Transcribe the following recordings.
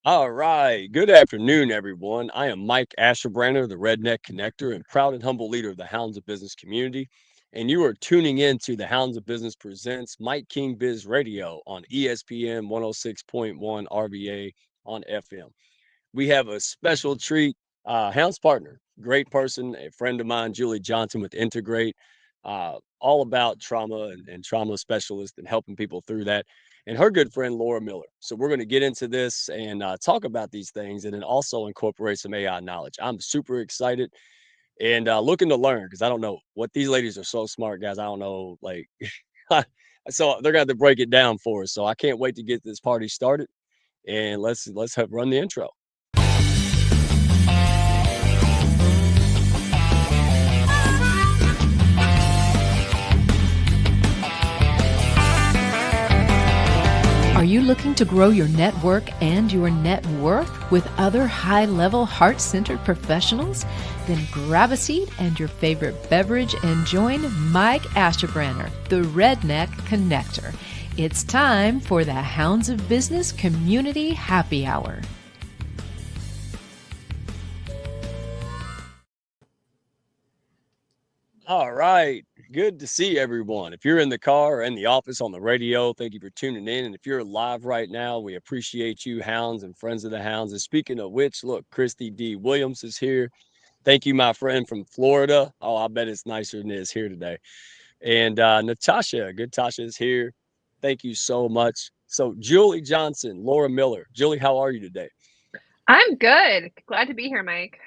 All right. Good afternoon, everyone. I am Mike Asherbranner, the Redneck Connector and proud and humble leader of the Hounds of Business community. And you are tuning in to the Hounds of Business presents Mike King Biz Radio on ESPN 106.1 RVA on FM. We have a special treat, Hounds partner, great person, a friend of mine, Julie Johnson with Integrate, all about trauma and trauma specialist and helping people through that. And her good friend, Laura Miller. So, we're going to get into this and talk about these things and then also incorporate some AI knowledge. I'm super excited and looking to learn because I don't know what these ladies are so smart, guys. I don't know, like, so they're going to break it down for us. So, I can't wait to get this party started and let's have run the intro. Are you looking to grow your network and your net worth with other high-level, heart-centered professionals? Then grab a seat and your favorite beverage and join Mike Asherbranner, the Redneck Connector. It's time for the Hounds of Business Community Happy Hour. All right. Good to see everyone. If you're in the car or in the office on the radio, thank you for tuning in. And if you're live right now, we appreciate you, Hounds and friends of the Hounds. And speaking of which, look, Christy D. Williams is here. Thank you, my friend from Florida. Oh, I bet it's nicer than it is here today. And Natasha, good Tasha is here. Thank you so much. So, Julie Johnson, Laura Miller. Julie, how are you today? I'm good. Glad to be here, Mike.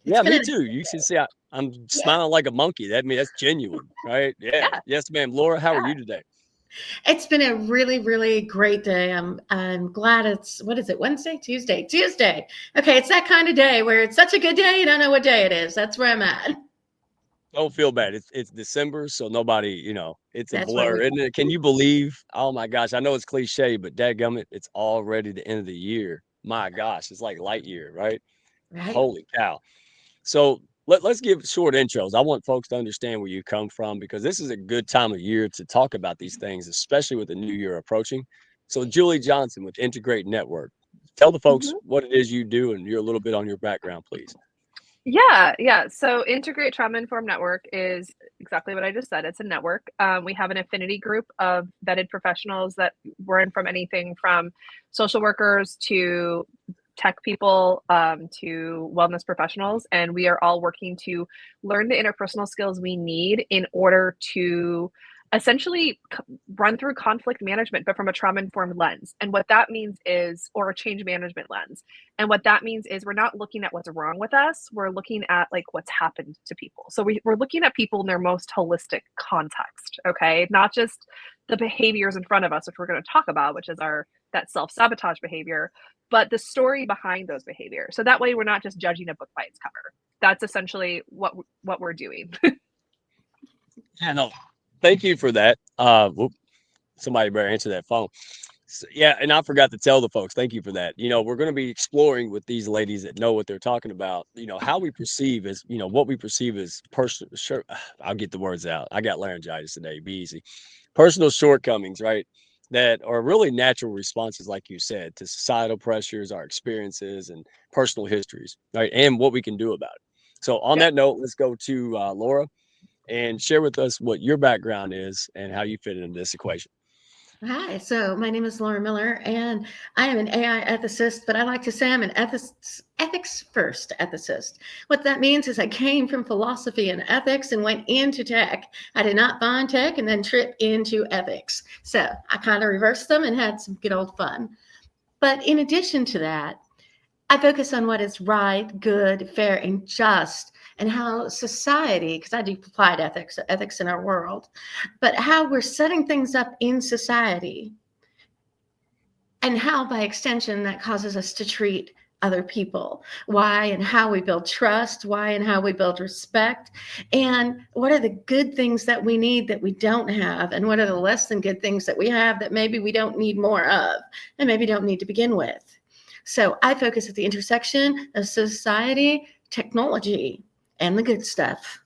Yeah, me too. You can see I'm Yeah. smiling like a monkey. That's genuine, right? Yeah. Yeah. Yes, ma'am. Laura, how are Yeah. you today? It's been a really, really great day. I'm glad it's what is it? Wednesday? Tuesday. Tuesday. Okay, it's that kind of day where it's such a good day, you don't know what day it is. That's where I'm at. Don't feel bad. It's December, so nobody, it's a That's why blur, we isn't it? Can you believe? Oh my gosh, I know it's cliche, but dadgummit, it's already the end of the year. My gosh, it's like light year, right? right. Holy cow. So let's give short intros. I want folks to understand where you come from because this is a good time of year to talk about these things, especially with the new year approaching. So, Julie Johnson with Integrate Network, tell the folks Mhm. what it is you do and you're a little bit on your background, please. Yeah. So Integrate Trauma Informed Network is exactly what I just said. It's a network. We have an affinity group of vetted professionals that run from anything from social workers to tech people to wellness professionals. And we are all working to learn the interpersonal skills we need in order to essentially run through conflict management, but from a trauma informed lens. And what that means is, or a change management lens. And what that means is we're not looking at what's wrong with us. We're looking at like what's happened to people. So we're looking at people in their most holistic context, okay? Not just the behaviors in front of us, which we're going to talk about, which is that self sabotage behavior, but the story behind those behaviors. So that way we're not just judging a book by its cover. That's essentially what we're doing. Yeah, no, thank you for that. Somebody better answer that phone. Yeah, and I forgot to tell the folks, thank you for that. We're going to be exploring with these ladies that know what they're talking about, how we perceive as, what we perceive as personal. Sure, I'll get the words out. I got laryngitis today. Be easy. Personal shortcomings, right? That are really natural responses, like you said, to societal pressures, our experiences, and personal histories, right? And what we can do about it. So, on Yeah. that note, let's go to Laura and share with us what your background is and how you fit into this equation. Hi, so my name is Laura Miller, and I am an AI ethicist, but I like to say I'm an ethics first ethicist. What that means is I came from philosophy and ethics and went into tech. I did not find tech and then trip into ethics. So I kind of reversed them and had some good old fun. But in addition to that, I focus on what is right, good, fair, and just, and how society, because I do applied ethics in our world, but how we're setting things up in society and how, by extension, that causes us to treat other people, why and how we build trust, why and how we build respect, and what are the good things that we need that we don't have, and what are the less than good things that we have that maybe we don't need more of, and maybe don't need to begin with. So I focus at the intersection of society, technology, and the good stuff.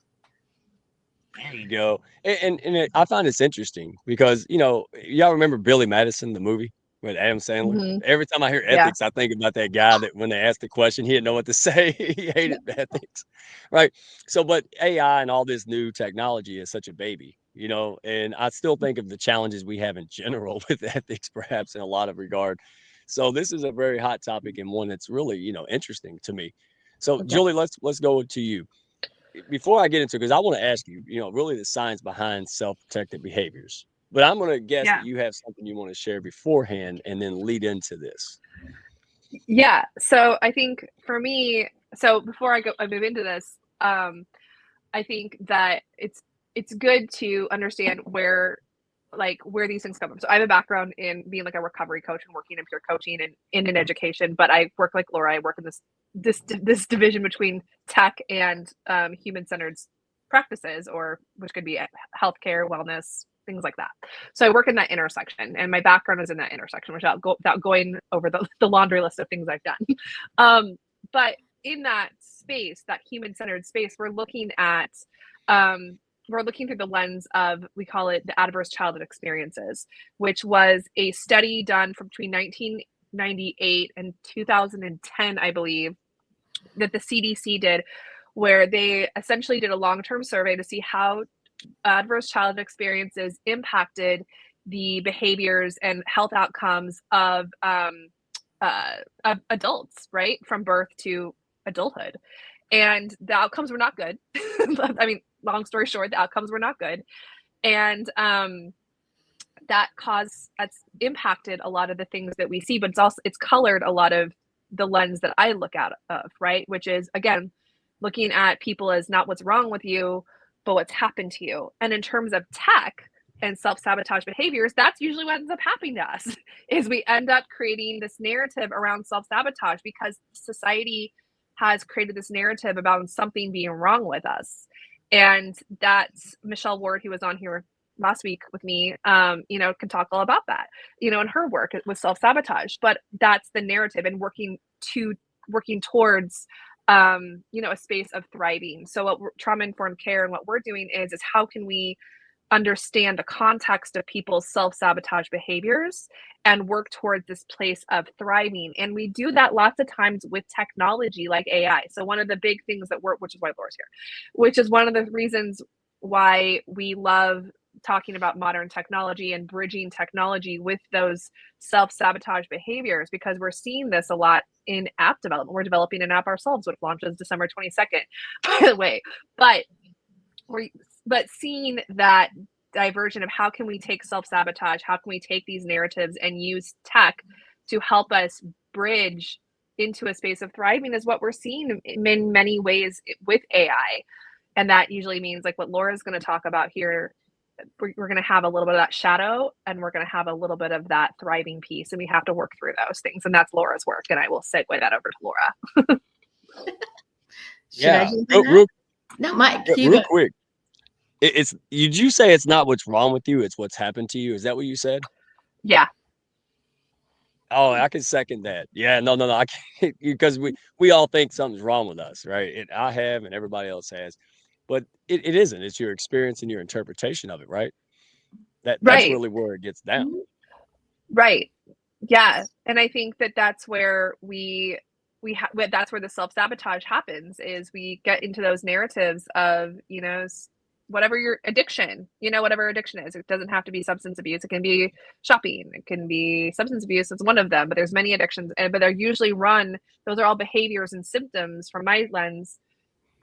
There you go. I find this interesting because, y'all remember Billy Madison, the movie with Adam Sandler. Mhm. Every time I hear Yeah. ethics, I think about that guy that when they asked the question, he didn't know what to say. He hated ethics, right? So, but AI and all this new technology is such a baby, and I still think of the challenges we have in general with ethics, perhaps in a lot of regard. So this is a very hot topic and one that's really, interesting to me. So Yeah. Julie, let's go to you. Before I get into it, because I want to ask you, really the science behind self-protective behaviors. But I'm going to guess that Yeah. you have something you want to share beforehand and then lead into this. Yeah. So I think for me, so before I move into this, I think that it's good to understand where these things come from. So I have a background in being like a recovery coach and working in peer coaching and in education, but I work like Laura. I work in this division between tech and human-centered practices, or which could be healthcare, wellness, things like that. So I work in that intersection, and my background is in that intersection, without going over the laundry list of things I've done. But in that space, that human-centered space, we're looking through the lens of, we call it the adverse childhood experiences, which was a study done from between 1998 and 2010, I believe, that the CDC did, where they essentially did a long-term survey to see how adverse childhood experiences impacted the behaviors and health outcomes of adults, right, from birth to adulthood. And the outcomes were not good. I mean, long story short, the outcomes were not good. And that's impacted a lot of the things that we see, but it's colored a lot of the lens that I look at of, right? Which is, again, looking at people as not what's wrong with you, but what's happened to you. And in terms of tech and self-sabotage behaviors, that's usually what ends up happening to us, is we end up creating this narrative around self-sabotage because society has created this narrative about something being wrong with us. And that's Michelle Ward, who was on here last week with me, can talk all about that, in her work with self-sabotage. But that's the narrative, and working towards a space of thriving. So what trauma-informed care and what we're doing is how can we understand the context of people's self-sabotage behaviors and work towards this place of thriving. And we do that lots of times with technology like AI. So one of the big things which is why Laura's here, which is one of the reasons why we love talking about modern technology and bridging technology with those self-sabotage behaviors, because we're seeing this a lot in app development. We're developing an app ourselves, which launches December 22nd, by the way. But seeing that diversion of how can we take self-sabotage, how can we take these narratives and use tech to help us bridge into a space of thriving is what we're seeing in many ways with AI. And that usually means, like what Laura's going to talk about here, we're going to have a little bit of that shadow, and we're going to have a little bit of that thriving piece, and we have to work through those things. And that's Laura's work, and I will segue that over to Laura. Yeah, real No, Mike, real quick. Did you say it's not what's wrong with you, it's what's happened to you? Is that what you said? Yeah. Oh, I can second that. Yeah, no, I can't, because we all think something's wrong with us, right? I have, and everybody else has, but it isn't. It's your experience and your interpretation of it, right? That's Right. really where it gets down. Right. Yeah. And I think that's where that's where the self-sabotage happens, is we get into those narratives of, whatever your addiction, whatever addiction is. It doesn't have to be substance abuse. It can be shopping. It can be substance abuse. It's one of them, but there's many addictions, but they're usually those are all behaviors and symptoms from my lens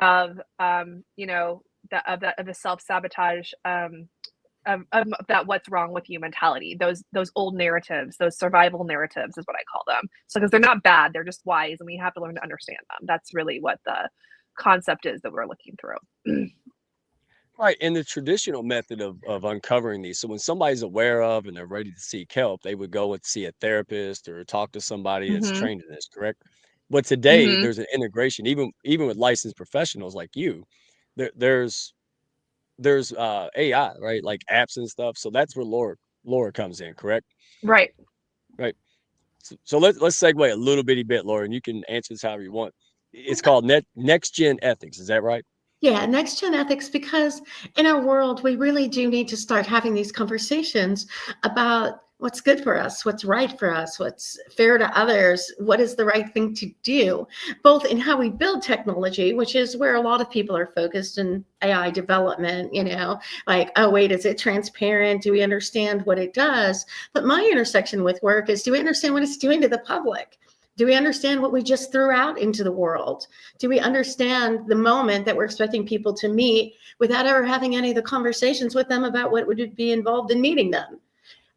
of, the self-sabotage, of that what's wrong with you mentality. Those old narratives, those survival narratives is what I call them. So because they're not bad, they're just wise, and we have to learn to understand them. That's really what the concept is that we're looking through. Right. And the traditional method of uncovering these. So when somebody's aware of and they're ready to seek help, they would go and see a therapist or talk to somebody that's Mm-hmm. trained in this, correct? But today Mm-hmm. there's an integration, even with licensed professionals like you. There's AI, right? Like apps and stuff. So that's where Laura comes in, correct? Right. Right. So let's segue a little bitty bit, Laura, and you can answer this however you want. It's called NextGen Ethics. Is that right? Yeah, NextGen Ethics, because in our world, we really do need to start having these conversations about what's good for us, what's right for us, what's fair to others, what is the right thing to do, both in how we build technology, which is where a lot of people are focused in AI development, like, oh, wait, is it transparent? Do we understand what it does? But my intersection with work is, do we understand what it's doing to the public? Do we understand what we just threw out into the world? Do we understand the moment that we're expecting people to meet without ever having any of the conversations with them about what would be involved in meeting them?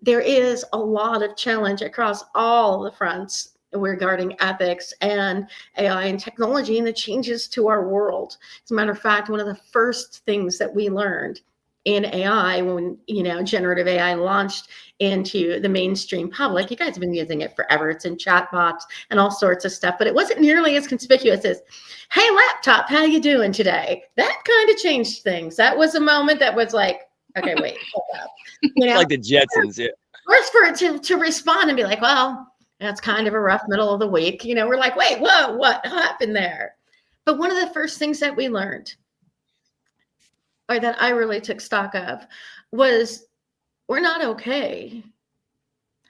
There is a lot of challenge across all the fronts regarding ethics and AI and technology and the changes to our world. As a matter of fact, one of the first things that we learned in AI when, generative AI launched into the mainstream public, you guys have been using it forever. It's in chatbots and all sorts of stuff, but it wasn't nearly as conspicuous as, hey, laptop, how you doing today? That kind of changed things. That was a moment that was like, okay, wait, hold up. Like the Jetsons, yeah. First for it to respond and be like, well, that's kind of a rough middle of the week. We're like, wait, whoa, what happened there? But one of the first things that we learned, or that I really took stock of, was we're not okay.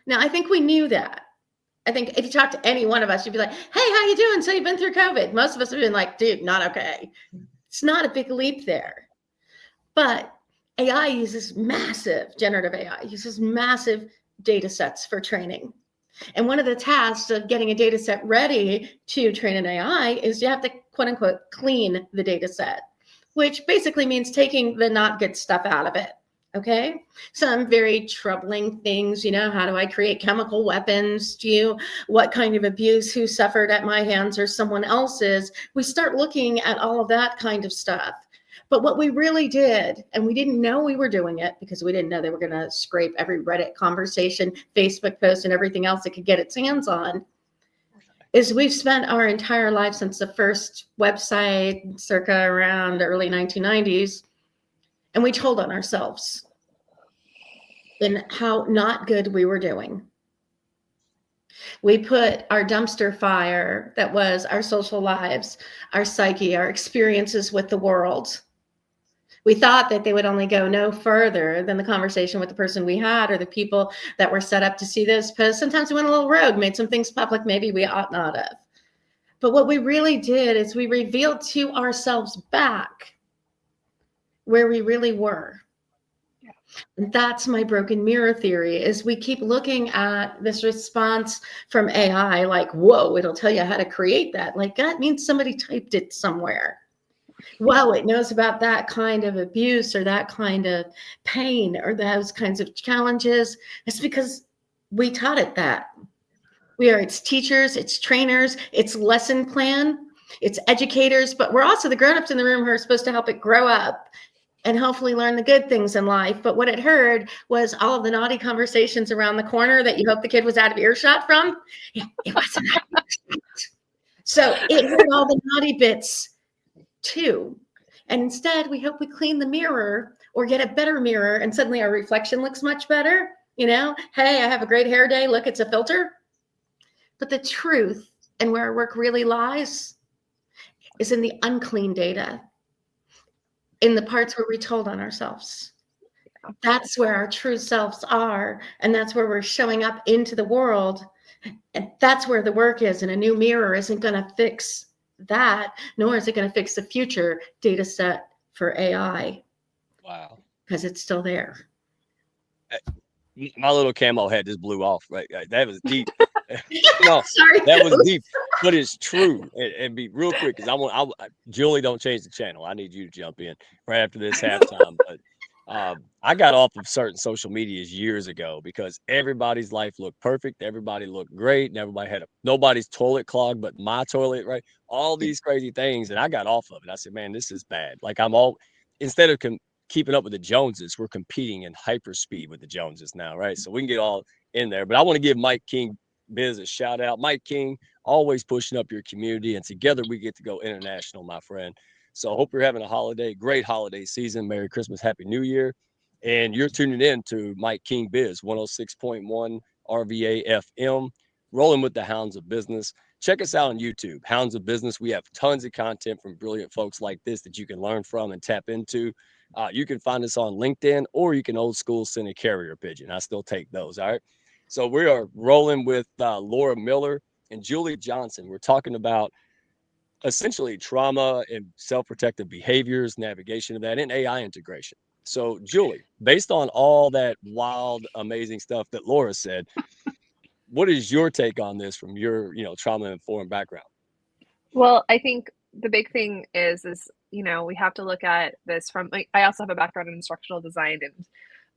Now, I think we knew that. I think if you talk to any one of us, you'd be like, hey, how you doing? So you've been through COVID. Most of us have been like, dude, not okay. It's not a big leap there. But AI uses generative AI uses massive data sets for training. And one of the tasks of getting a data set ready to train an AI is you have to, quote unquote, clean the data set, which basically means taking the not good stuff out of it. Okay. Some very troubling things, how do I create chemical weapons? What kind of abuse, who suffered at my hands or someone else's? We start looking at all of that kind of stuff. But what we really did, and we didn't know we were doing it because we didn't know they were going to scrape every Reddit conversation, Facebook post, and everything else it could get its hands on, is we've spent our entire life since the first website circa around the early 1990s, and we told on ourselves in how not good we were doing. We put our dumpster fire that was our social lives, our psyche, our experiences with the world. We thought that they would only go no further than the conversation with the person we had or the people that were set up to see this post. Sometimes we went a little rogue, made some things public maybe we ought not have. But what we really did is we revealed to ourselves back where we really were. And that's my broken mirror theory, is we keep looking at this response from AI like, whoa, it'll tell you how to create that. Like, that means somebody typed it somewhere. Wow, it knows about that kind of abuse or that kind of pain or those kinds of challenges. It's because we taught it that. We are its teachers, its trainers, its lesson plan, its educators, but we're also the grown-ups in the room who are supposed to help it grow up and hopefully learn the good things in life. But what it heard was all of the naughty conversations around the corner that you hope the kid was out of earshot from. Yeah, it wasn't out of earshot. So it heard all the naughty bits too. And instead, we hope we clean the mirror or get a better mirror and suddenly our reflection looks much better. Hey, I have a great hair day. Look, it's a filter. But the truth and where our work really lies is in the unclean data, in the parts where we told on ourselves. That's where our true selves are. And that's where we're showing up into the world. And that's where the work is. And a new mirror isn't going to fix that, nor is it going to fix the future data set for AI. Wow. Because it's still there. My little camo head just blew off. Right. That was deep. Sorry. That was deep, but it's true. And be real quick, because Julie, don't change the channel. I need you to jump in right after this halftime. But I got off of certain social medias years ago because everybody's life looked perfect. Everybody looked great. And nobody's toilet clogged, but my toilet, right? All these crazy things. And I got off of it. I said, man, this is bad. Like instead of keeping up with the Joneses, we're competing in hyperspeed with the Joneses now, right? So we can get all in there. But I want to give Mike King Biz a shout out. Mike King, always pushing up your community. And together we get to go international, my friend. So I hope you're having a great holiday season. Merry Christmas, Happy New Year. And you're tuning in to Mike King Biz, 106.1 RVA FM, rolling with the Hounds of Business. Check us out on YouTube, Hounds of Business. We have tons of content from brilliant folks like this that you can learn from and tap into. You can find us on LinkedIn, or you can old school send a carrier pigeon. I still take those. All right. So we are rolling with Laura Miller and Julie Johnson. We're talking about essentially trauma and self-protective behaviors, navigation of that, and AI integration. So, Julie, based on all that wild, amazing stuff that Laura said, what is your take on this from your, trauma-informed background? Well, I think the big thing is, we have to look at this from, like, I also have a background in instructional design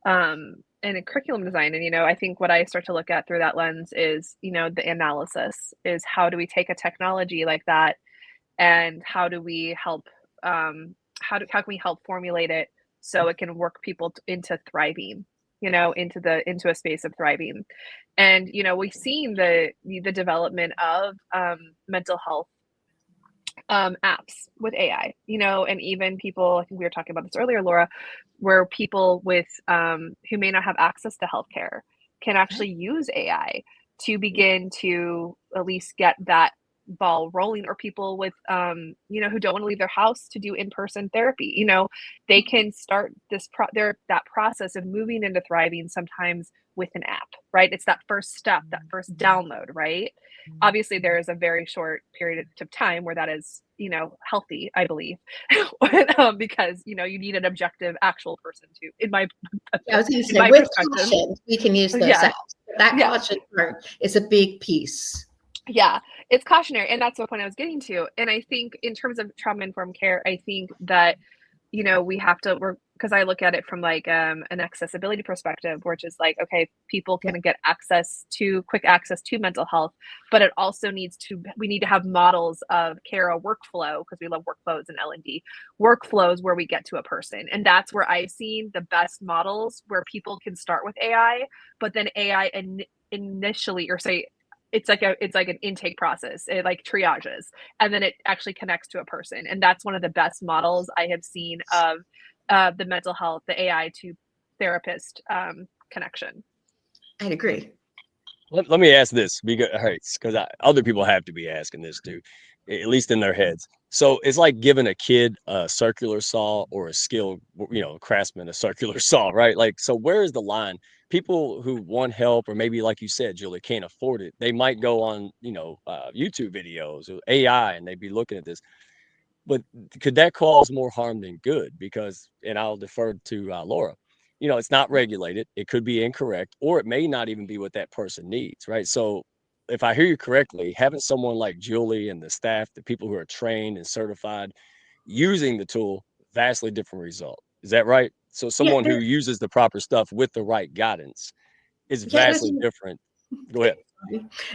and in curriculum design. And, I think what I start to look at through that lens is, the analysis is, how do we take a technology like that and how do we help, how can we help formulate it so it can work people into thriving, into a space of thriving. And, we've seen the development of mental health apps with AI, and even people, I think we were talking about this earlier, Laura, where people with who may not have access to healthcare can actually use AI to begin to at least get that ball rolling, or people with who don't want to leave their house to do in-person therapy. They can start that process of moving into thriving sometimes with an app, right? It's that first step, that first download, right? Obviously there is a very short period of time where that is healthy, I believe, because you need an objective actual person to, in my I was going to say, with caution, we can use those apps. That caution part is a big piece. Yeah, it's cautionary. And that's the point I was getting to. And I think in terms of trauma-informed care, I think that, we have to work, because I look at it from like an accessibility perspective, which is like, okay, people can get quick access to mental health, but it also we need to have models of care, a workflow, because we love workflows in L&D, workflows where we get to a person. And that's where I've seen the best models, where people can start with AI, but then AI initially, or say, it's like an intake process. It like triages, and then it actually connects to a person. And that's one of the best models I have seen of the mental health, the AI to therapist connection. I'd agree. Let me ask this, because other people have to be asking this too, at least in their heads. So it's like giving a kid a circular saw, or a skilled, craftsman a circular saw, right? Like, so where is the line? People who want help, or maybe like you said, Julie, can't afford it, they might go on, YouTube videos or AI, and they'd be looking at this. But could that cause more harm than good? Because, and I'll defer to Laura, it's not regulated. It could be incorrect, or it may not even be what that person needs, right? So if I hear you correctly, having someone like Julie and the staff, the people who are trained and certified using the tool, vastly different result. Is that right? So someone who uses the proper stuff with the right guidance is vastly different. Go ahead.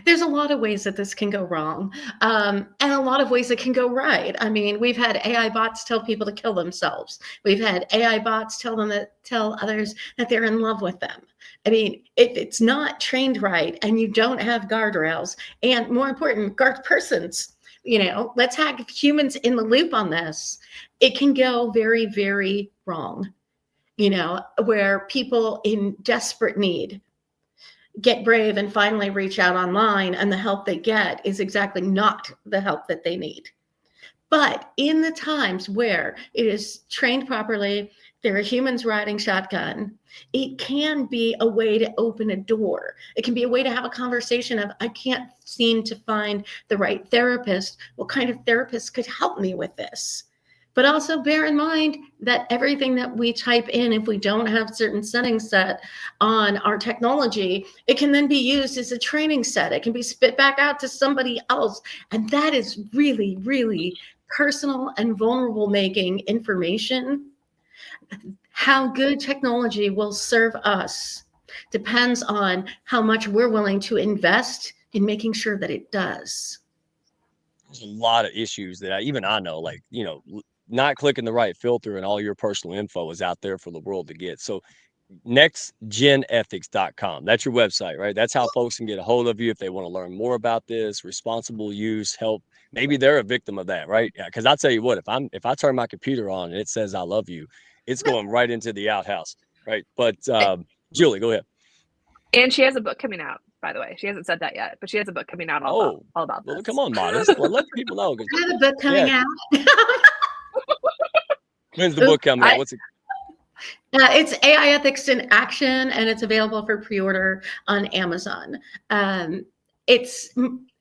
There's a lot of ways that this can go wrong, and a lot of ways it can go right. I mean, we've had AI bots tell people to kill themselves. We've had AI bots tell others that they're in love with them. I mean, if it's not trained right, and you don't have guardrails, and more important, guard persons, let's have humans in the loop on this, it can go very, very wrong, where people in desperate need get brave and finally reach out online, and the help they get is exactly not the help that they need. But in the times where it is trained properly, there are humans riding shotgun, it can be a way to open a door. It can be a way to have a conversation of, I can't seem to find the right therapist. What kind of therapist could help me with this? But also bear in mind that everything that we type in, if we don't have certain settings set on our technology, it can then be used as a training set. It can be spit back out to somebody else. And that is really, really personal and vulnerable making information. How good technology will serve us depends on how much we're willing to invest in making sure that it does. There's a lot of issues that I know, like, not clicking the right filter, and all your personal info is out there for the world to get. So nextgenethics.com, that's your website, right? That's how folks can get a hold of you if they want to learn more about this responsible use, help. Maybe they're a victim of that, right? Yeah, because I'll tell you what, if I turn my computer on and it says I love you, it's going right into the outhouse, right? But Julie, go ahead. And she has a book coming out, by the way. She hasn't said that yet, but she has a book coming out all about this. Well, come on, Modest. Well, let people know. I have a book coming out. When's the book coming out? What's it? It's AI Ethics in Action, and it's available for pre-order on Amazon. It's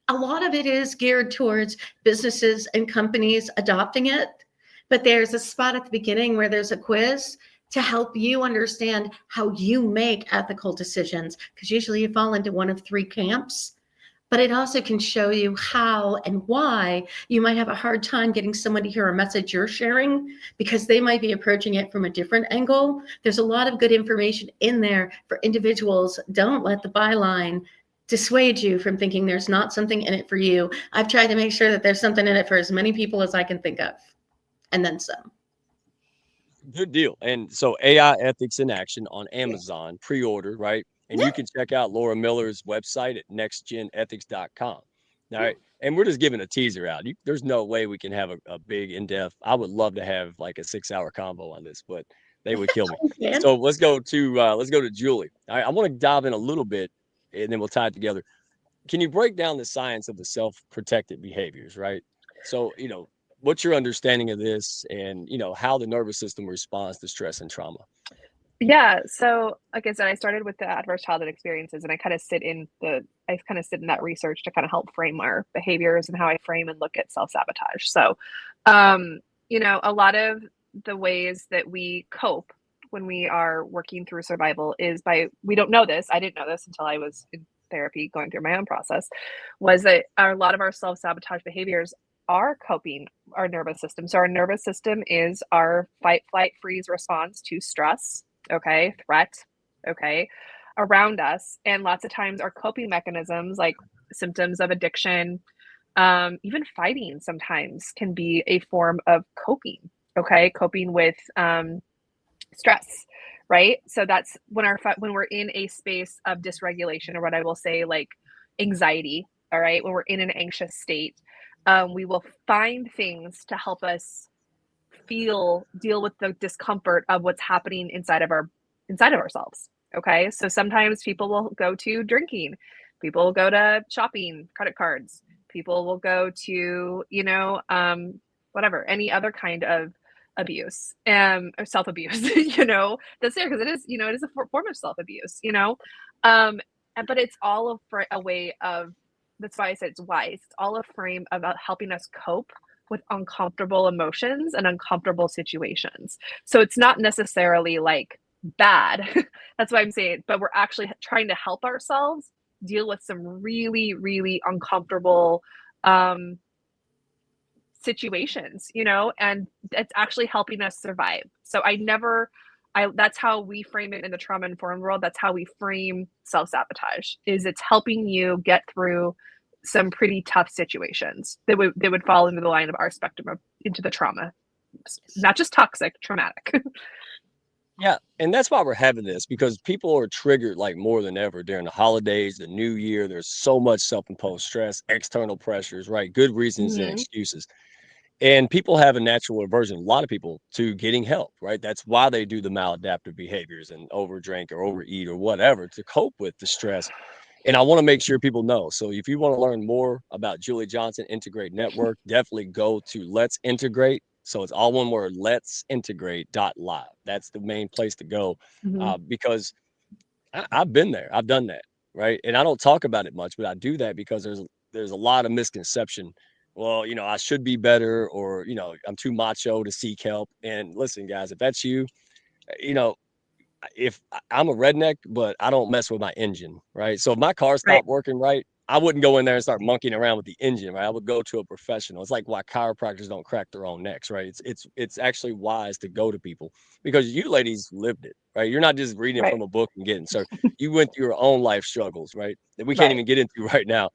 a lot of it is geared towards businesses and companies adopting it, but there's a spot at the beginning where there's a quiz to help you understand how you make ethical decisions, because usually you fall into one of three camps. But it also can show you how and why you might have a hard time getting someone to hear a message you're sharing because they might be approaching it from a different angle. There's a lot of good information in there for individuals. Don't let the byline dissuade you from thinking there's not something in it for you. I've tried to make sure that there's something in it for as many people as I can think of, and then some. Good deal. And so AI Ethics in Action on Amazon, pre-order, right? And you can check out Laura Miller's website at nextgenethics.com. All right. And we're just giving a teaser out. There's no way we can have a big in-depth. I would love to have like a 6-hour convo on this, but they would kill me. Okay. So let's go to Julie. All right, I want to dive in a little bit and then we'll tie it together. Can you break down the science of the self-protective behaviors, right? So, what's your understanding of this and, how the nervous system responds to stress and trauma? Yeah. So like I said, I started with the adverse childhood experiences and I kind of sit in that research to kind of help frame our behaviors and how I frame and look at self-sabotage. So, a lot of the ways that we cope when we are working through survival is we don't know this. I didn't know this until I was in therapy going through my own process, was that a lot of our self-sabotage behaviors are coping our nervous system. So our nervous system is our fight, flight, freeze response to stress, okay, threat, okay, around us. And lots of times our coping mechanisms, like symptoms of addiction, even fighting sometimes can be a form of coping, okay, coping with stress, right? So that's when we're in a space of dysregulation, or what I will say, like anxiety, all right, when we're in an anxious state, we will find things to help us deal with the discomfort of what's happening inside of ourselves. Okay. So sometimes people will go to drinking, people will go to shopping, credit cards, people will go to, whatever, any other kind of abuse, or self-abuse, that's there because it is a form of self-abuse, but it's all a way of, that's why I said it's wise. It's all a frame about helping us cope with uncomfortable emotions and uncomfortable situations. So it's not necessarily like bad. That's why I'm saying, but we're actually trying to help ourselves deal with some really, really uncomfortable situations, and it's actually helping us survive. So that's how we frame it in the trauma-informed world. That's how we frame self-sabotage, is it's helping you get through some pretty tough situations that would fall into the line of our spectrum into the trauma, not just toxic, traumatic. Yeah. And that's why we're having this, because people are triggered like more than ever during the holidays, the new year. There's so much self-imposed stress, external pressures, right? Good reasons and excuses. And people have a natural aversion, a lot of people, to getting help, right? That's why they do the maladaptive behaviors and overdrink or overeat or whatever to cope with the stress. And I want to make sure people know. So if you want to learn more about Julie Johnson Integrate Network, definitely go to Let's Integrate. So it's all one word, let'sintegrate.live. That's the main place to go, because I've been there. I've done that, right? And I don't talk about it much, but I do that because there's a lot of misconception. Well, I should be better, or, I'm too macho to seek help. And listen, guys, if that's you, you know, if I'm a redneck, but I don't mess with my engine, right? So if my car stopped working right, I wouldn't go in there and start monkeying around with the engine, right? I would go to a professional. It's like why chiropractors don't crack their own necks, right? It's actually wise to go to people, because you ladies lived it, right? You're not just reading it from a book and getting served. You went through your own life struggles, right? That we can't even get into right now.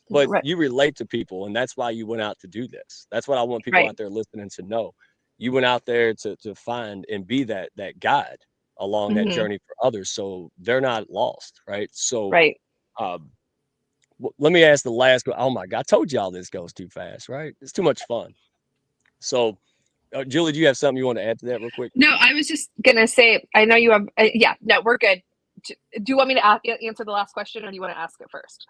But you relate to people, and that's why you went out to do this. That's what I want people out there listening to know. You went out there to find and be that guide along that journey for others, so they're not lost, right? So let me ask the last. Oh my God, I told y'all this goes too fast, right? It's too much fun. So Julie, do you have something you want to add to that real quick? No, I was just gonna say, I know you have, no, we're good. Do you want me to answer the last question, or do you want to ask it first?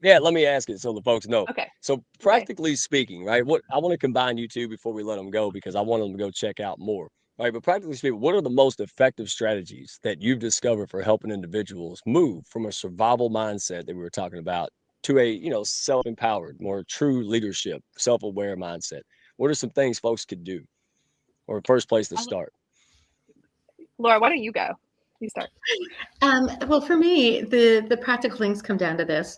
Yeah, let me ask it so the folks know. Okay. So practically speaking, right, what I want to combine you two before we let them go, because I want them to go check out more. Right, but practically speaking, what are the most effective strategies that you've discovered for helping individuals move from a survival mindset that we were talking about to a, self-empowered, more true leadership, self-aware mindset? What are some things folks could do, or first place to start? Laura, why don't you go? You start. Well, for me, the practical things come down to this.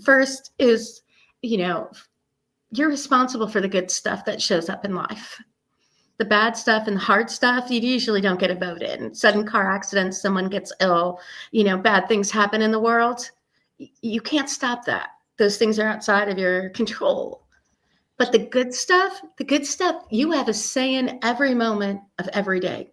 First is, you know, you're responsible for the good stuff that shows up in life. The bad stuff and the hard stuff, you usually don't get a vote in. Sudden car accidents, someone gets ill, bad things happen in the world. You can't stop that. Those things are outside of your control. But the good stuff, you have a say in every moment of every day.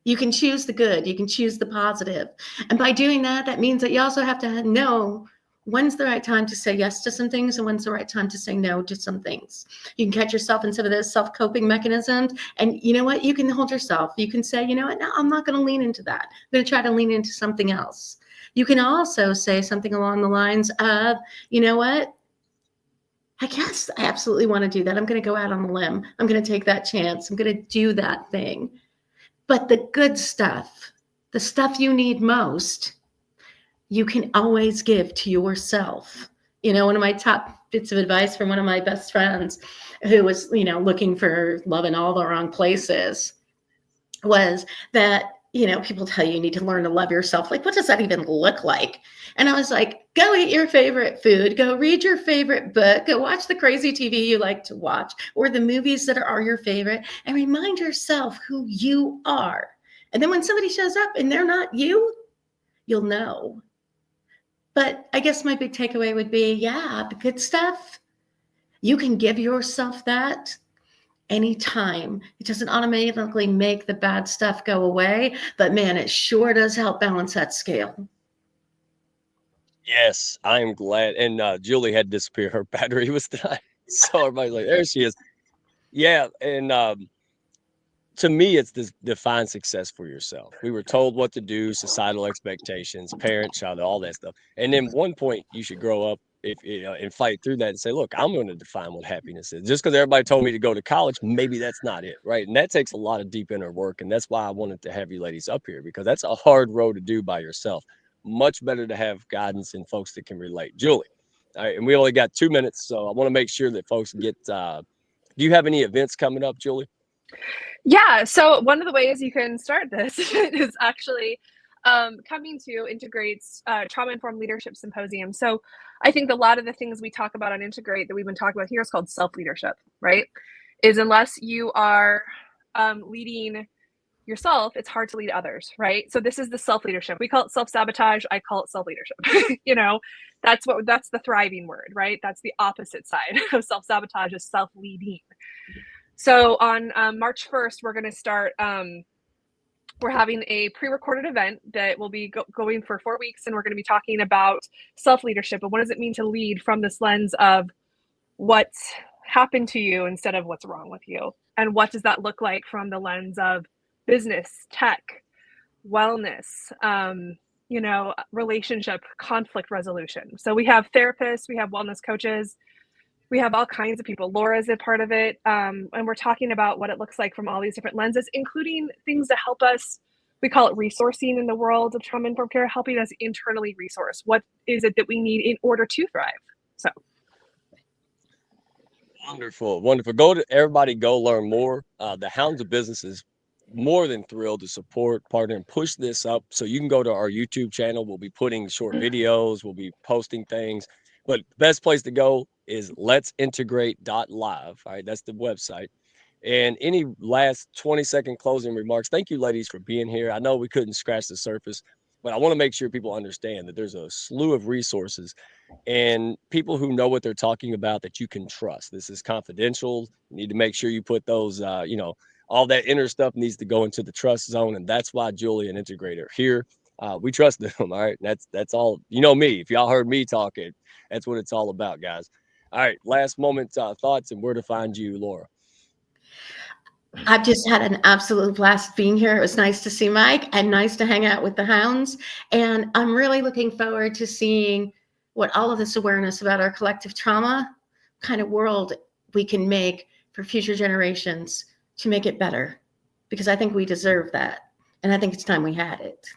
You can choose the good, you can choose the positive. And by doing that, that means that you also have to know when's the right time to say yes to some things and when's the right time to say no to some things. You can catch yourself in some of those self-coping mechanisms. And you know what? You can hold yourself. You can say, you know what? No, I'm not going to lean into that. I'm going to try to lean into something else. You can also say something along the lines of, you know what? I guess I absolutely want to do that. I'm going to go out on a limb. I'm going to take that chance. I'm going to do that thing. But the good stuff, the stuff you need most, you can always give to yourself. One of my top bits of advice from one of my best friends who was, looking for love in all the wrong places was that, people tell you need to learn to love yourself. Like, what does that even look like? And I was like, go eat your favorite food, go read your favorite book, go watch the crazy TV you like to watch, or the movies that are your favorite, and remind yourself who you are. And then when somebody shows up and they're not you, you'll know. But I guess my big takeaway would be, the good stuff, you can give yourself that anytime. It doesn't automatically make the bad stuff go away, but man, it sure does help balance that scale. Yes, I am glad. And Julie had disappeared. Her battery was dying. So everybody's like, there she is. Yeah. And to me, it's this define success for yourself. We were told what to do, societal expectations, parent, child, all that stuff. And then one point you should grow up and fight through that and say, look, I'm going to define what happiness is. Just because everybody told me to go to college, maybe that's not it. Right. And that takes a lot of deep inner work. And that's why I wanted to have you ladies up here, because that's a hard road to do by yourself. Much better to have guidance and folks that can relate. Julie. All right. And we only got 2 minutes. So I want to make sure that folks get, do you have any events coming up, Julie? Yeah, so one of the ways you can start this is actually coming to Integrate's Trauma-Informed Leadership Symposium. So I think a lot of the things we talk about on Integrate that we've been talking about here is called self-leadership, right? Is unless you are leading yourself, it's hard to lead others, right? So this is the self-leadership. We call it self-sabotage. I call it self-leadership. That's the thriving word, right? That's the opposite side of self-sabotage is self-leading. So on March 1st, we're going to start, we're having a pre-recorded event that will be going for 4 weeks. And we're going to be talking about self-leadership. And what does it mean to lead from this lens of what's happened to you instead of what's wrong with you? And what does that look like from the lens of business, tech, wellness, relationship, conflict resolution. So we have therapists, we have wellness coaches, we have all kinds of people. Laura's a part of it. And we're talking about what it looks like from all these different lenses, including things that help us. We call it resourcing in the world of trauma-informed care, helping us internally resource. What is it that we need in order to thrive? So. Wonderful. Everybody go learn more. The Hounds of Business is more than thrilled to support, partner, and push this up. So you can go to our YouTube channel. We'll be putting short videos. We'll be posting things. But the best place to go is let'sintegrate.live. All right, that's the website. And any last 20-second closing remarks? Thank you, ladies, for being here. I know we couldn't scratch the surface, but I want to make sure people understand that there's a slew of resources and people who know what they're talking about that you can trust. This is confidential. You need to make sure you put those, all that inner stuff needs to go into the trust zone. And that's why Julie and Integrate are here. We trust them. All right. That's all. You know me. If y'all heard me talking, that's what it's all about, guys. All right. Last moment thoughts and where to find you, Laura. I've just had an absolute blast being here. It was nice to see Mike and nice to hang out with the Hounds. And I'm really looking forward to seeing what all of this awareness about our collective trauma kind of world we can make for future generations to make it better. because I think we deserve that. And I think it's time we had it.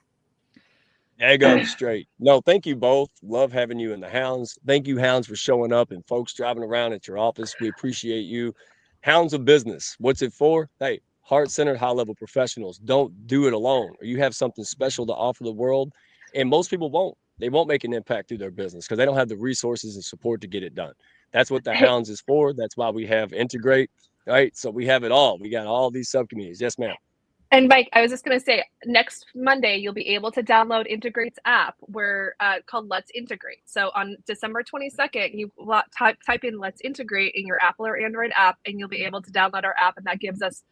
There you go, straight. No, thank you both. Love having you in the Hounds. Thank you, Hounds, for showing up and folks driving around at your office. We appreciate you. Hounds of Business. What's it for? Hey, heart-centered, high-level professionals. Don't do it alone, or you have something special to offer the world. And most people won't. They won't make an impact through their business because they don't have the resources and support to get it done. That's what the Hey, Hounds is for. That's why we have Integrate. Right. So we have it all. We got all these subcommunities. Yes, ma'am. and Mike, I was just going to say, next Monday you'll be able to download Integrate's app, where called Let's Integrate. So on December 22nd, you type in Let's Integrate in your Apple or Android app, and you'll be able to download our app, and that gives us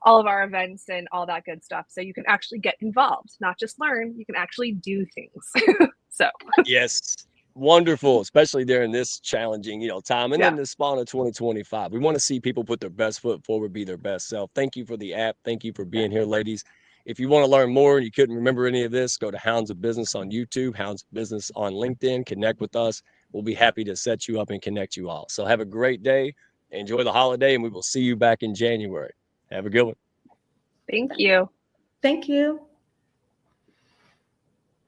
all of our events and all that good stuff. So you can actually get involved, not just learn. You can actually do things. So Yes. Wonderful, especially during this challenging, time. And yeah, then the spawn of 2025. We want to see people put their best foot forward, be their best self. Thank you for the app. Thank you for being here, ladies. If you want to learn more and you couldn't remember any of this, go to Hounds of Business on YouTube, Hounds of Business on LinkedIn, connect with us. We'll be happy to set you up and connect you all. So have a great day. Enjoy the holiday, and we will see you back in January. Have a good one. thank you. Thank you.